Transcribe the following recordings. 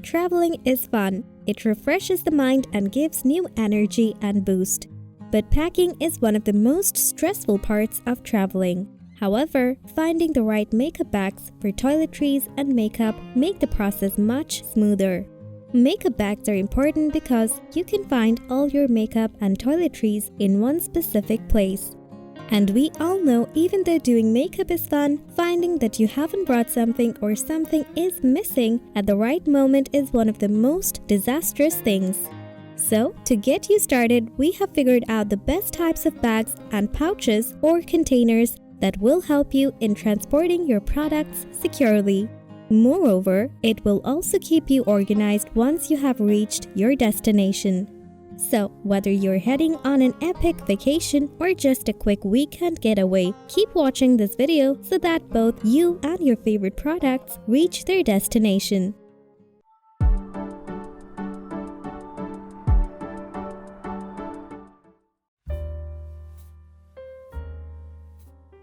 Traveling is fun. It refreshes the mind and gives new energy and boost. But packing is one of the most stressful parts of traveling. However, finding the right makeup bags for toiletries and makeup make the process much smoother. Makeup bags are important because you can find all your makeup and toiletries in one specific place. And we all know, even though doing makeup is fun, finding that you haven't brought something or something is missing at the right moment is one of the most disastrous things. So, to get you started, we have figured out the best types of bags and pouches or containers that will help you in transporting your products securely. Moreover, it will also keep you organized once you have reached your destination. So, whether you're heading on an epic vacation or just a quick weekend getaway, keep watching this video so that both you and your favorite products reach their destination.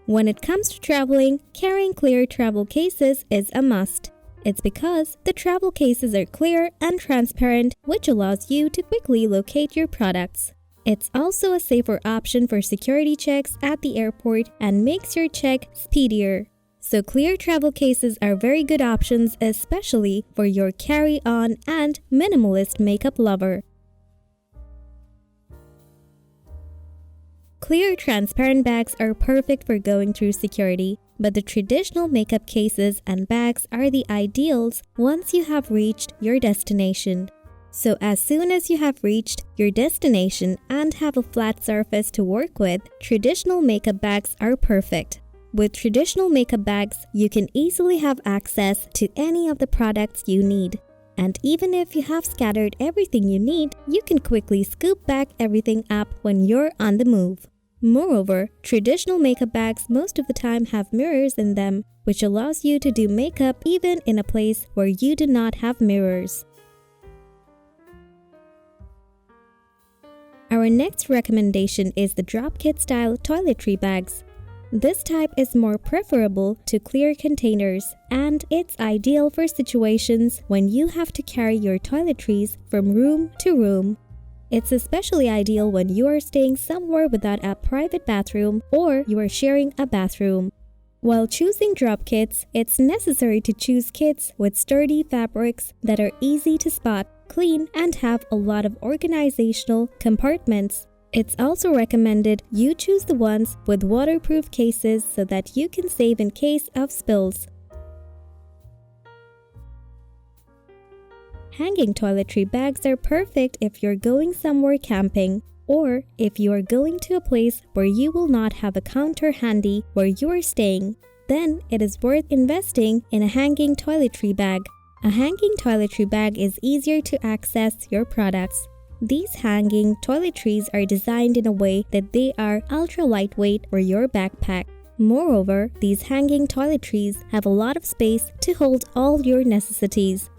When it comes to traveling, carrying clear travel cases is a must. It's because the travel cases are clear and transparent, which allows you to quickly locate your products. It's also a safer option for security checks at the airport and makes your check speedier. So clear travel cases are very good options, especially for your carry-on and minimalist makeup lover. Clear, transparent bags are perfect for going through security, but the traditional makeup cases and bags are the ideals once you have reached your destination. So as soon as you have reached your destination and have a flat surface to work with, traditional makeup bags are perfect. With traditional makeup bags, you can easily have access to any of the products you need. And even if you have scattered everything you need, you can quickly scoop back everything up when you're on the move. Moreover, traditional makeup bags most of the time have mirrors in them, which allows you to do makeup even in a place where you do not have mirrors. Our next recommendation is the drop kit style toiletry bags. This type is more preferable to clear containers, and it's ideal for situations when you have to carry your toiletries from room to room. It's especially ideal when you are staying somewhere without a private bathroom or you are sharing a bathroom. While choosing drop kits, it's necessary to choose kits with sturdy fabrics that are easy to spot, clean, and have a lot of organizational compartments. It's also recommended you choose the ones with waterproof cases so that you can save in case of spills. Hanging toiletry bags are perfect if you're going somewhere camping, or if you are going to a place where you will not have a counter handy where you are staying. Then it is worth investing in a hanging toiletry bag. A hanging toiletry bag is easier to access your products. These hanging toiletries are designed in a way that they are ultra lightweight for your backpack. Moreover, these hanging toiletries have a lot of space to hold all your necessities.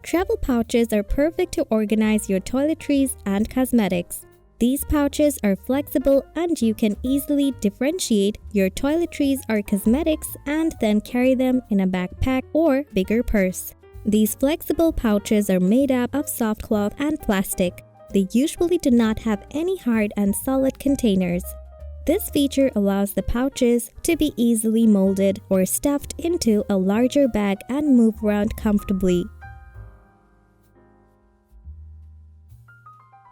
Travel pouches are perfect to organize your toiletries and cosmetics. These pouches are flexible and you can easily differentiate your toiletries or cosmetics and then carry them in a backpack or bigger purse. These flexible pouches are made up of soft cloth and plastic. They usually do not have any hard and solid containers. This feature allows the pouches to be easily molded or stuffed into a larger bag and move around comfortably.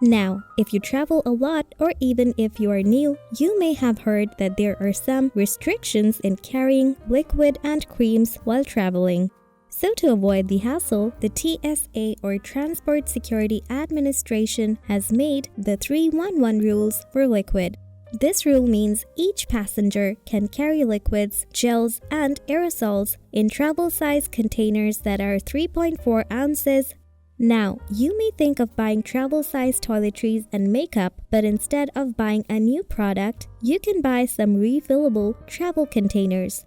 Now, if you travel a lot or even if you are new, you may have heard that there are some restrictions in carrying liquid and creams while traveling. So to avoid the hassle, the TSA or Transport Security Administration has made the 311 rules for liquid. This rule means each passenger can carry liquids, gels, and aerosols in travel-size containers that are 3.4 ounces. Now, you may think of buying travel-size toiletries and makeup, but instead of buying a new product, you can buy some refillable travel containers.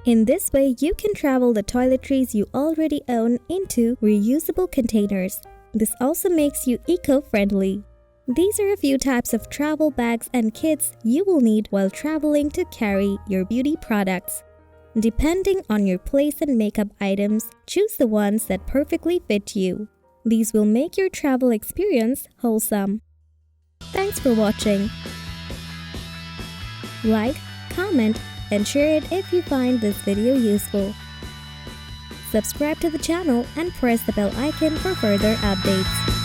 In this way, you can travel the toiletries you already own into reusable containers. This also makes you eco-friendly. These are a few types of travel bags and kits you will need while traveling to carry your beauty products. Depending on your place and makeup items, choose the ones that perfectly fit you. These will make your travel experience wholesome. Thanks for watching. Like, comment, and share it if you find this video useful. Subscribe to the channel and press the bell icon for further updates.